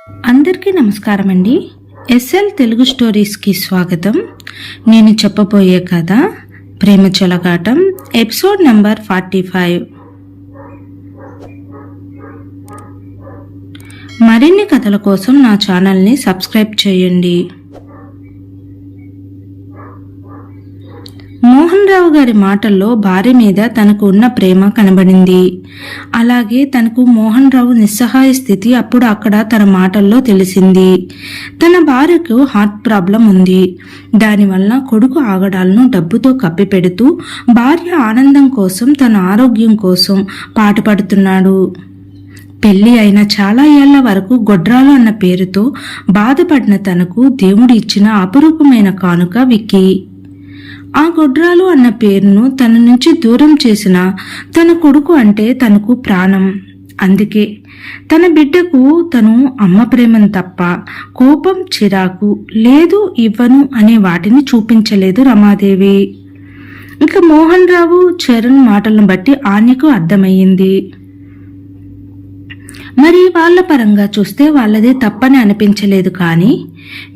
అందరికీ నమస్కారం అండి. ఎస్ఎల్ తెలుగు స్టోరీస్కి స్వాగతం. నేను చెప్పబోయే కథ ప్రేమ చెలగాటం, ఎపిసోడ్ నెంబర్ 45. మరిన్ని కథల కోసం నా ఛానల్ని సబ్స్క్రైబ్ చేయండి. మోహన్ రావు గారి మాటల్లో భార్య మీద తనకు ఉన్న ప్రేమ కనబడింది. అలాగే తనకు మోహన్ రావు నిస్సహాయ స్థితి అప్పుడు అక్కడ తన మాటల్లో తెలిసింది. తన భార్యకు హార్ట్ ప్రాబ్లం ఉంది. దానివల్ల కొడుకు ఆగడాలను డబ్బుతో కప్పిపెడుతూ భార్య ఆనందం కోసం, తన ఆరోగ్యం కోసం పాటుపడుతున్నాడు. పెళ్లి అయిన చాలా ఏళ్ల వరకు గొడ్రాలు అన్న పేరుతో బాధపడిన తనకు దేవుడు ఇచ్చిన అపురూపమైన కానుక విక్కీ. ఆ గొడ్రాలు అన్న పేరును తన నుంచి దూరం చేసిన తన కొడుకు అంటే తనకు ప్రాణం. అందుకే తన బిడ్డకు తను అమ్మ ప్రేమను తప్ప కోపం, చిరాకు లేదు, ఇవ్వను అనే వాటిని చూపించలేదు రమాదేవి. ఇక మోహన్ రావు, చరణ్ మాటలను బట్టి ఆన్యకు అర్థమయ్యింది. మరి వాళ్ళ పరంగా చూస్తే వాళ్ళదే తప్పని అనిపించలేదు. కానీ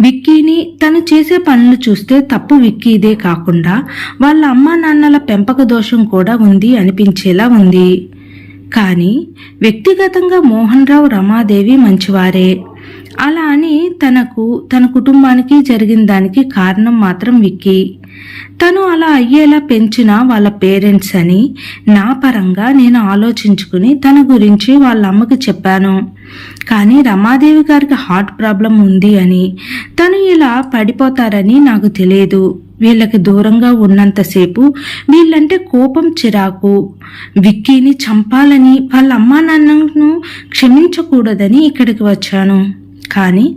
విక్కీని తను చేసే పనులు చూస్తే తప్పు విక్కీదే కాకుండా వాళ్ళ అమ్మా నాన్నల పెంపక దోషం కూడా ఉంది అనిపించేలా ఉంది. కానీ వ్యక్తిగతంగా మోహన్ రావు, రమాదేవి మంచివారే. అలా అని తన కుటుంబానికి జరిగిన దానికి కారణం మాత్రం విక్కీ. తను అలా అయ్యేలా పెంచిన వాళ్ళ పేరెంట్స్ అని నా పరంగా నేను ఆలోచించుకుని తన గురించి వాళ్ళ అమ్మకి చెప్పాను. కానీ రమాదేవి గారికి హార్ట్ ప్రాబ్లం ఉంది అని, తను ఇలా పడిపోతారని నాకు తెలియదు. వీళ్ళకి దూరంగా ఉన్నంతసేపు వీళ్ళంటే కోపం, చిరాకు. విక్కీని చంపాలని, వాళ్ళ అమ్మా నాన్నను క్షమించకూడదని ఇక్కడికి వచ్చాను. కానీ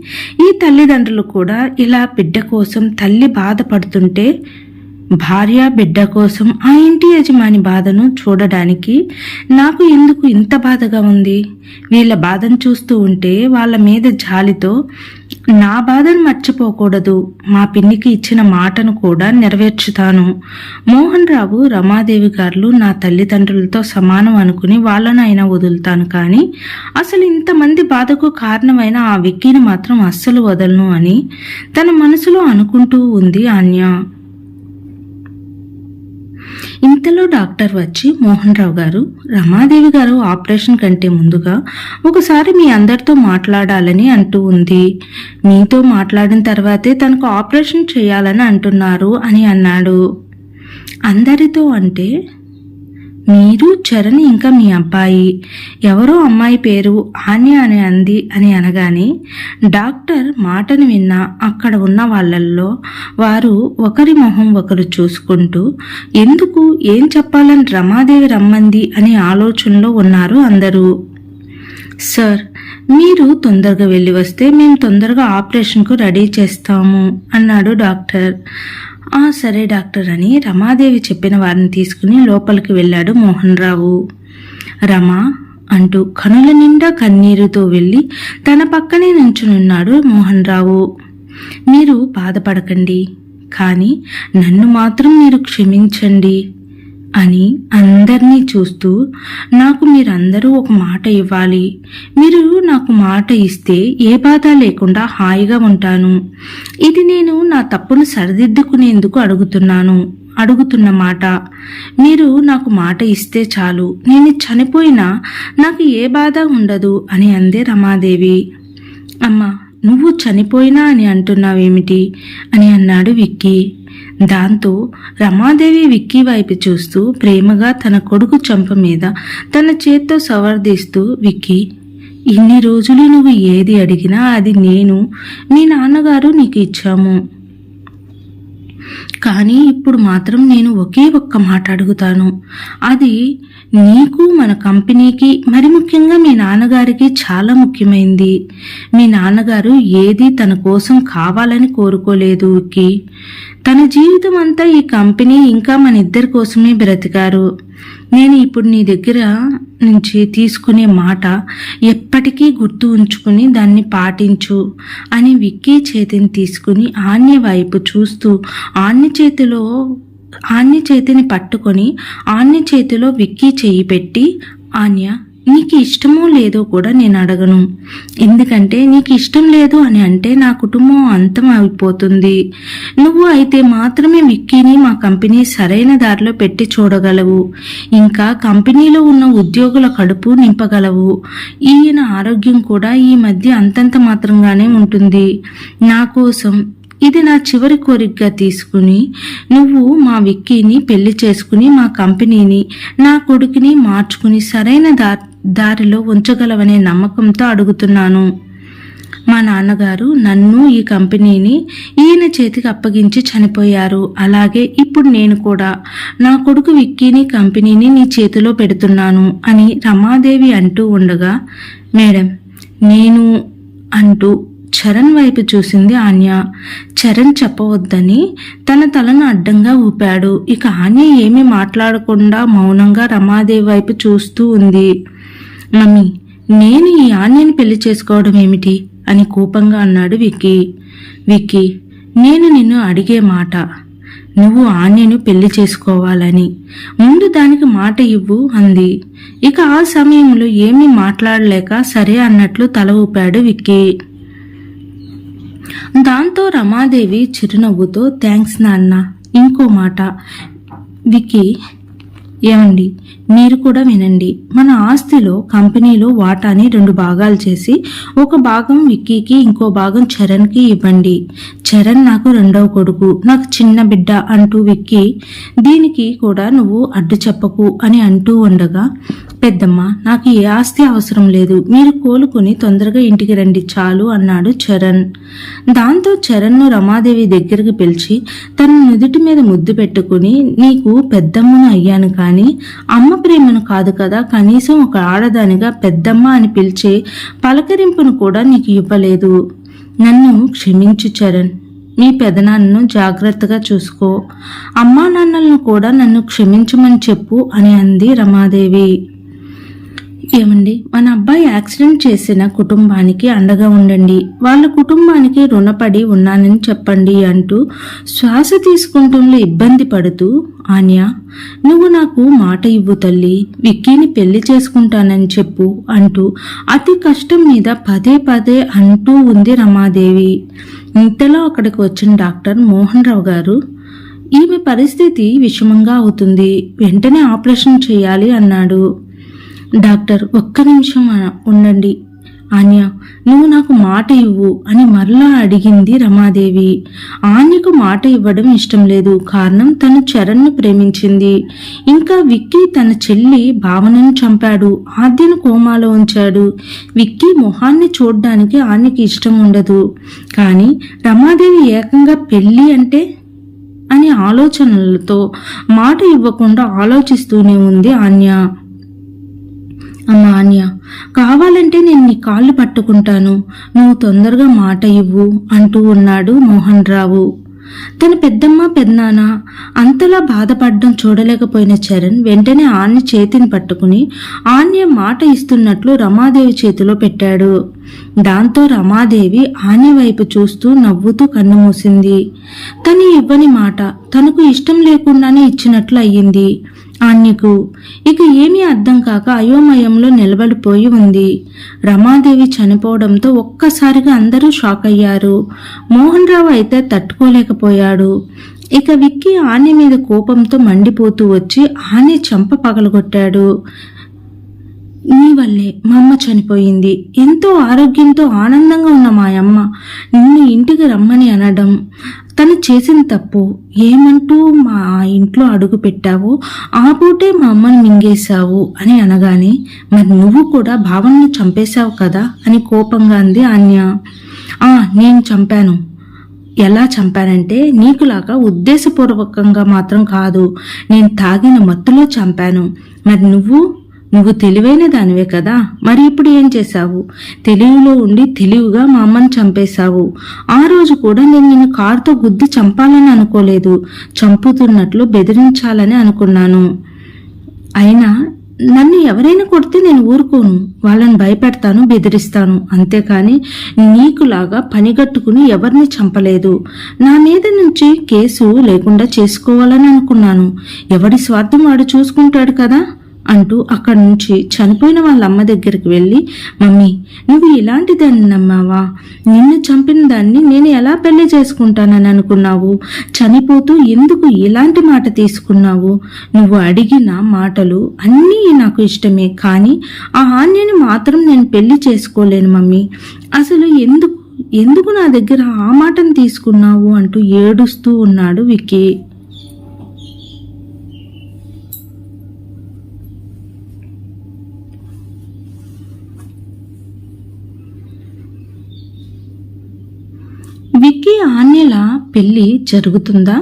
ఈ తల్లిదండ్రులు కూడా ఇలా బిడ్డ కోసం తల్లి బాధపడుతుంటే, భార్య బిడ్డ కోసం ఆ ఇంటి యజమాని బాధను చూడడానికి నాకు ఎందుకు ఇంత బాధగా ఉంది? వీళ్ళ బాధను చూస్తూ ఉంటే వాళ్ళ మీద జాలితో నా బాధను మర్చిపోకూడదు. మా పిన్నికి ఇచ్చిన మాటను కూడా నెరవేర్చుతాను. మోహన్ రావు, రమాదేవి గారు నా తల్లిదండ్రులతో సమానం అనుకుని వాళ్ళను అయినా వదులుతాను. కానీ అసలు ఇంతమంది బాధకు కారణమైన ఆ విక్కీని మాత్రం అస్సలు వదలను అని తన మనసులో అనుకుంటూ ఉంది ఆన్య. ఇంతలో డాక్టర్ వచ్చి, మోహన్ రావు గారు, రమాదేవి గారు ఆపరేషన్ కంటే ముందుగా ఒకసారి మీ అందరితో మాట్లాడాలని అంటూ ఉంది. మీతో మాట్లాడిన తర్వాతే తనకు ఆపరేషన్ చేయాలని అంటున్నారు అని అన్నాడు. అందరితో అంటే మీరు, చరణ్, ఇంకా మీ అబ్బాయి, ఎవరో అమ్మాయి పేరు ఆన్య అని అంది అని అనగానే డాక్టర్ మాటను విన్న అక్కడ ఉన్న వాళ్ళల్లో వారు ఒకరి మొహం ఒకరు చూసుకుంటూ ఎందుకు, ఏం చెప్పాలని రమాదేవి రమ్మంది అనే ఆలోచనలో ఉన్నారు అందరూ. సార్, మీరు తొందరగా వెళ్ళి వస్తే మేము తొందరగా ఆపరేషన్కు రెడీ చేస్తాము అన్నాడు డాక్టర్. సరే డాక్టర్ అని రమాదేవి చెప్పిన వారిని తీసుకుని లోపలికి వెళ్ళాడు మోహన్ రావు. రమా అంటూ కనుల నిండా కన్నీరుతో వెళ్ళి తన పక్కనే నుంచునున్నాడు మోహన్ రావు. మీరు బాధపడకండి, కానీ నన్ను మాత్రం మీరు క్షమించండి అని అందరినీ చూస్తూ, నాకు మీరందరూ ఒక మాట ఇవ్వాలి. మీరు నాకు మాట ఇస్తే ఏ బాధ లేకుండా హాయిగా ఉంటాను. ఇది నేను నా తప్పును సరిదిద్దుకునేందుకు అడుగుతున్న మాట. మీరు నాకు మాట ఇస్తే చాలు, నేను చనిపోయినా నాకు ఏ బాధ ఉండదు అని అందే రమాదేవి. అమ్మా, నువ్వు చనిపోయినా అని అంటున్నావేమిటి అని అన్నాడు విక్కీ. దాంతో రమాదేవి విక్కీ వైపు చూస్తూ ప్రేమగా తన కొడుకు చెంప మీద తన చేత్తో సవర్దీస్తూ, విక్కీ, ఇన్ని రోజులు నువ్వు ఏది అడిగినా అది నేను, మీ నాన్నగారు నీకు ఇచ్చాము. కానీ ఇప్పుడు మాత్రం నేను ఒకే ఒక్క మాట అడుగుతాను. అది నీకు, మన కంపెనీకి, మరి ముఖ్యంగా మీ నాన్నగారికి చాలా ముఖ్యమైంది. మీ నాన్నగారు ఏది తన కోసం కావాలని కోరుకోలేదు విక్కీ. తన జీవితం అంతా ఈ కంపెనీ ఇంకా మన ఇద్దరి కోసమే బ్రతికారు. నేను ఇప్పుడు నీ దగ్గర నుంచి తీసుకునే మాట ఎప్పటికీ గుర్తు ఉంచుకుని దాన్ని పాటించు అని విక్కీ చేతిని తీసుకుని ఆన్య వైపు చూస్తూ ఆన్య చేతిని పట్టుకొని ఆన్య చేతిలో విక్కీ చెయ్యి పెట్టి, ఆన్య నీకు ఇష్టమో లేదో కూడా నేను అడగను. ఎందుకంటే నీకు ఇష్టం లేదు అని అంటే నా కుటుంబం అంతం అయిపోతుంది. నువ్వు అయితే మాత్రమే విక్కీని మా కంపెనీ సరైన దారిలో పెట్టి చూడగలవు. ఇంకా కంపెనీలో ఉన్న ఉద్యోగుల కడుపు నింపగలవు. ఈయన ఆరోగ్యం కూడా ఈ మధ్య అంతంత మాత్రంగానే ఉంటుంది. నా కోసం ఇది నా చివరి కోరికగా తీసుకుని నువ్వు మా విక్కీని పెళ్లి చేసుకుని మా కంపెనీని నా కొడుకుని మార్చుకుని సరైన దారిలో ఉంచగలవనే నమ్మకంతో అడుగుతున్నాను. మా నాన్నగారు నన్ను ఈ కంపెనీని ఈయన చేతికి అప్పగించి చనిపోయారు. అలాగే ఇప్పుడు నేను కూడా నా కొడుకు విక్కీని కంపెనీని నీ చేతిలో పెడుతున్నాను అని రమాదేవి అంటూ ఉండగా, మేడం నేను అంటూ చరణ్ వైపు చూసింది ఆన్య. చరణ్ చెప్పవద్దని తన తలను అడ్డంగా ఊపాడు. ఇక ఆన్య ఏమీ మాట్లాడకుండా మౌనంగా రమాదేవి వైపు చూస్తూ ఉంది. మమ్మీ, నేను ఈ ఆన్యని పెళ్లి చేసుకోవడం ఏమిటి అని కోపంగా అన్నాడు విక్కీ. విక్కీ, నేను నిన్ను అడిగే మాట, నువ్వు ఆన్యను పెళ్లి చేసుకోవాలని ముందు దానికి మాట ఇవ్వు అంది. ఇక ఆ సమయంలో ఏమీ మాట్లాడలేక సరే అన్నట్లు తల ఊపాడు విక్కీ. దాంతో రమాదేవి చిరునవ్వుతో థ్యాంక్స్ నాన్న. ఇంకో మాట విక్కీ, ఏమండి మీరు కూడా వినండి. మన ఆస్తిలో కంపెనీలో వాటాని 2 భాగాలు చేసి ఒక భాగం విక్కీకి ఇంకో భాగం చరణ్కి ఇవ్వండి. చరణ్ నాకు 2వ కొడుకు, నాకు చిన్న బిడ్డ అంటూ విక్కీ దీనికి కూడా నువ్వు అడ్డు చెప్పకు అని అంటూ ఉండగా, పెద్దమ్మ నాకు ఏ ఆస్తి అవసరం లేదు, మీరు కోలుకుని తొందరగా ఇంటికి రండి చాలు అన్నాడు చరణ్. దాంతో చరణ్ను రమాదేవి దగ్గరికి పిలిచి తన నుదుటి మీద ముద్దు పెట్టుకుని, నీకు పెద్దమ్మను అయ్యాను కానీ అమ్మ ప్రేమను కాదు కదా, కనీసం ఒక ఆడదానిగా పెద్దమ్మ అని పిలిచే పలకరింపును కూడా నీకు ఇవ్వలేదు. నన్ను క్షమించు చరణ్, మీ పెదనాన్నను జాగ్రత్తగా చూసుకో, అమ్మా నాన్నలను కూడా నన్ను క్షమించమని చెప్పు అని అంది రమాదేవి. ఏమండి, మన అబ్బాయి యాక్సిడెంట్ చేసిన కుటుంబానికి అండగా ఉండండి, వాళ్ళ కుటుంబానికి రుణపడి ఉన్నానని చెప్పండి అంటూ శ్వాస తీసుకుంటూ ఇబ్బంది పడుతూ, ఆన్య నువ్వు నాకు మాట ఇవ్వు తల్లి, విక్కీని పెళ్లి చేసుకుంటానని చెప్పు అంటూ అతి కష్టం మీద పదే పదే అంటూ ఉంది రమాదేవి. ఇంతలో అక్కడికి వచ్చిన డాక్టర్ మోహన్ రావు గారు, ఈమె పరిస్థితి విషమంగా అవుతుంది, వెంటనే ఆపరేషన్ చేయాలి అన్నాడు. డాక్టర్ ఒక్క నిమిషం ఉండండి ఆన్య, నువ్వు నాకు మాట ఇవ్వు అని మరలా అడిగింది రమాదేవి. ఆన్యకు మాట ఇవ్వడం ఇష్టం లేదు. కారణం తను చరణ్ను ప్రేమించింది. ఇంకా విక్కీ తన చెల్లి భావనను చంపాడు, ఆద్యను కోమాలో ఉంచాడు. విక్కీ మొహాన్ని చూడ్డానికి ఆన్యకి ఇష్టం ఉండదు. కానీ రమాదేవి ఏకంగా పెళ్ళి అంటే అని ఆలోచనలతో మాట ఇవ్వకుండా ఆలోచిస్తూనే ఉంది ఆన్య. అమ్మా ఆన్య, కావాలంటే నేను నీ కాళ్ళు పట్టుకుంటాను, నువ్వు తొందరగా మాట ఇవ్వు అంటూ ఉన్నాడు మోహన్ రావు. తన పెద్దమ్మ పెద్దనాన్న అంతలా బాధపడడం చూడలేకపోయిన చరణ్ వెంటనే ఆన్య చేతిని పట్టుకుని ఆన్య మాట ఇస్తున్నట్లు రమాదేవి చేతిలో పెట్టాడు. దాంతో రమాదేవి ఆన్య వైపు చూస్తూ నవ్వుతూ కన్ను మూసింది. తను ఇవ్వని మాట తనకు ఇష్టం లేకుండానే ఇచ్చినట్లు అయ్యింది ఆన్యకు. ఇక ఏమీ అర్థం కాక అయోమయంలో నిలబడిపోయి ఉంది. రమాదేవి చనిపోవడంతో ఒక్కసారిగా అందరూ షాక్ అయ్యారు. మోహన్ రావు అయితే తట్టుకోలేకపోయాడు. ఇక విక్కీ ఆన్య మీద కోపంతో మండిపోతూ వచ్చి ఆన్య చెంప పగలగొట్టాడు. నీ వల్లే మా అమ్మ చనిపోయింది. ఎంతో ఆరోగ్యంతో ఆనందంగా ఉన్న మా అమ్మ నిన్ను ఇంటికి రమ్మని అనడం తను చేసిన తప్పు. ఏమంటూ మా ఇంట్లో అడుగు పెట్టావో ఆ పూటే మా అమ్మని మింగేశావు అని అనగానే, మరి నువ్వు కూడా భావనను చంపేశావు కదా అని కోపంగా అంది ఆన్య. నేను చంపాను. ఎలా చంపానంటే నీకులాగా ఉద్దేశపూర్వకంగా మాత్రం కాదు, నేను తాగిన మత్తులో చంపాను. మరి నువ్వు తెలివైన దానివే కదా, మరి ఇప్పుడు ఏం చేశావు? తెలివిలో ఉండి తెలివిగా మా అమ్మని చంపేశావు. ఆ రోజు కూడా నేను నిన్ను కారుతో గుద్ది చంపాలని అనుకోలేదు, చంపుతున్నట్లు బెదిరించాలని అనుకున్నాను. అయినా నన్ను ఎవరైనా కొడితే నేను ఊరుకోను, వాళ్ళని భయపెడతాను, బెదిరిస్తాను. అంతేకాని నీకులాగా పనిగట్టుకుని ఎవరిని చంపలేదు. నా మీద నుంచి కేసు లేకుండా చేసుకోవాలని అనుకున్నాను. ఎవడి స్వార్థం వాడు చూసుకుంటాడు కదా, అంటూ అక్కడి నుంచి చనిపోయిన వాళ్ళ అమ్మ దగ్గరికి వెళ్ళి, మమ్మీ నువ్వు ఇలాంటి దాన్ని నమ్మావా? నిన్ను చంపిన దాన్ని నేను ఎలా పెళ్లి చేసుకుంటానని అనుకున్నావు? చనిపోతూ ఎందుకు ఇలాంటి మాట తీసుకున్నావు? నువ్వు అడిగిన మాటలు అన్నీ నాకు ఇష్టమే, కానీ ఆ ఆన్యని మాత్రం నేను పెళ్లి చేసుకోలేను మమ్మీ. అసలు ఎందుకు నా దగ్గర ఆ మాటను తీసుకున్నావు అంటూ ఏడుస్తూ ఉన్నాడు విక్కీ. విక్కీ ఆన్యల పెళ్లి జరుగుతుందా?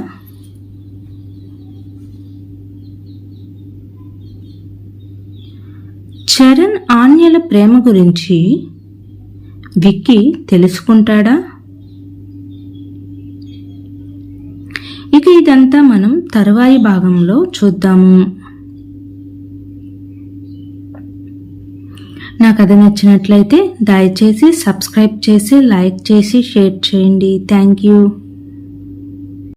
చరణ్ ఆన్యల ప్రేమ గురించి విక్కీ తెలుసుకుంటాడా? ఇక ఇదంతా మనం తరువాయి భాగంలో చూద్దాము. నా కథ నచ్చినట్లయితే దయచేసి సబ్స్క్రైబ్ చేసి లైక్ చేసి షేర్ చేయండి. Thank you.